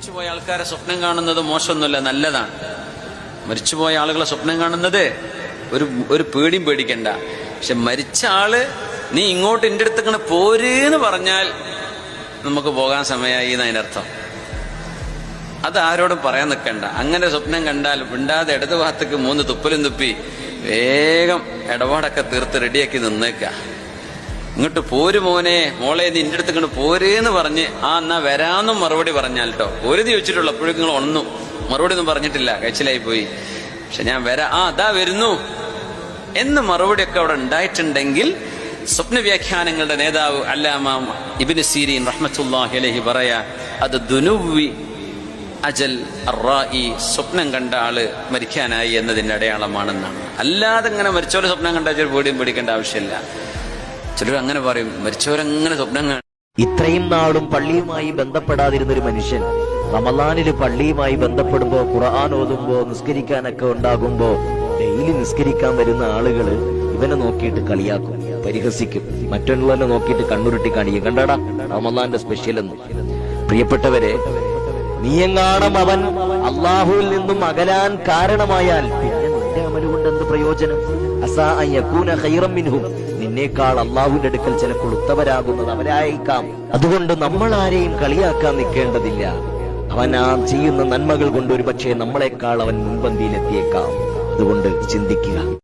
മരിച്ചുപോയ ആൾക്കാരെ സ്വപ്നം കാണുന്നത് മോശമൊന്നുമല്ല, നല്ലതാണ്. മരിച്ചുപോയ ആളുകളെ സ്വപ്നം കാണുന്നത് ഒരു പേടിയും പേടിക്കണ്ട. പക്ഷെ മരിച്ച ആള് നീ ഇങ്ങോട്ട് എൻ്റെ അടുത്ത് പോരേന്ന് പറഞ്ഞാൽ നമുക്ക് പോകാൻ സമയമായി എന്നതിനർത്ഥം. അത് ആരോടും പറയാൻ നിൽക്കണ്ട. അങ്ങനെ സ്വപ്നം കണ്ടാൽ മിണ്ടാതെ ഇടതു ഭാഗത്തേക്ക് 3 തുപ്പലും തുപ്പി വേഗം ഇടപാടൊക്കെ തീർത്ത് റെഡിയാക്കി നിന്നേക്ക. ഇങ്ങോട്ട് പോര് മോനെ മോളെ നീ എൻ്റെ അടുത്ത് പോരേന്ന് പറഞ്ഞ് എന്നാ വരാന്നും മറുപടി പറഞ്ഞാൽ കേട്ടോ. ഒരു ചോദിച്ചിട്ടുള്ളൂ, അപ്പോഴേക്കും നിങ്ങൾ ഒന്നും മറുപടി ഒന്നും പറഞ്ഞിട്ടില്ല, കഴിച്ചിലായി പോയി. പക്ഷെ ഞാൻ അതാ വരുന്നു എന്ന് മറുപടിയൊക്കെ അവിടെ ഉണ്ടായിട്ടുണ്ടെങ്കിൽ സ്വപ്ന വ്യാഖ്യാനങ്ങളുടെ നേതാവ് അല്ലാമ ഇബ്നു സീരീൻ റഹ്മത്തുള്ളാഹി അലൈഹി പറയാ, അത് ദുനുവി അജൽ അറായി, സ്വപ്നം കണ്ട ആള് മരിക്കാനായി എന്നതിന്റെ അടയാളമാണെന്നാണ്. അല്ലാതെ ഇങ്ങനെ മരിച്ചവരെ സ്വപ്നം കണ്ടാൽ പേടിയും പേടിക്കേണ്ട ആവശ്യമില്ല. ചിലർ അങ്ങനെ പറയും, മരിച്ചവരങ്ങനെ സ്വപ്നം കാണും. ഇത്രയും നാളും പള്ളിയുമായി ബന്ധപ്പെടാതിരുന്നൊരു മനുഷ്യൻ റമളാനില് പള്ളിയുമായി ബന്ധപ്പെടുമ്പോ, ഖുർആൻ ഓതുമ്പോ, നിസ്കരിക്കാനൊക്കെ ഉണ്ടാകുമ്പോ, ഡെയിലി നിസ്കരിക്കാൻ വരുന്ന ആളുകള് ഇവനെ നോക്കിയിട്ട് കളിയാക്കും, പരിഹസിക്കും, മറ്റുള്ളവനെ നോക്കിയിട്ട് കണ്ണുരുട്ടി കാണിക്കും. കണ്ടടാ റമളാന്റെ സ്പെഷ്യൽ എന്ന്. പ്രിയപ്പെട്ടവരെ, നീയെങ്ങാണം അവൻ അള്ളാഹുവിൽ നിന്നും അകലാൻ കാരണമായാൽ പിന്നെ നിന്റെ അമലുകൊണ്ട് എന്ത് പ്രയോജനം? അസാ അൻ യകൂന ഖൈറൻ മിൻഹും, നിന്നേക്കാൾ അള്ളാഹുവിന്റെ അടുക്കൽ ചിലപ്പോൾ ഉത്തമരാകുന്നത് അവരായേക്കാം. അതുകൊണ്ട് നമ്മൾ ആരെയും കളിയാക്കാൻ നിൽക്കേണ്ടതില്ല. അവൻ ചെയ്യുന്ന നന്മകൾ കൊണ്ട് ഒരുപക്ഷെ നമ്മളെക്കാൾ അവൻ മുൻപന്തിയിലെത്തിയേക്കാം. അതുകൊണ്ട് ചിന്തിക്കുക.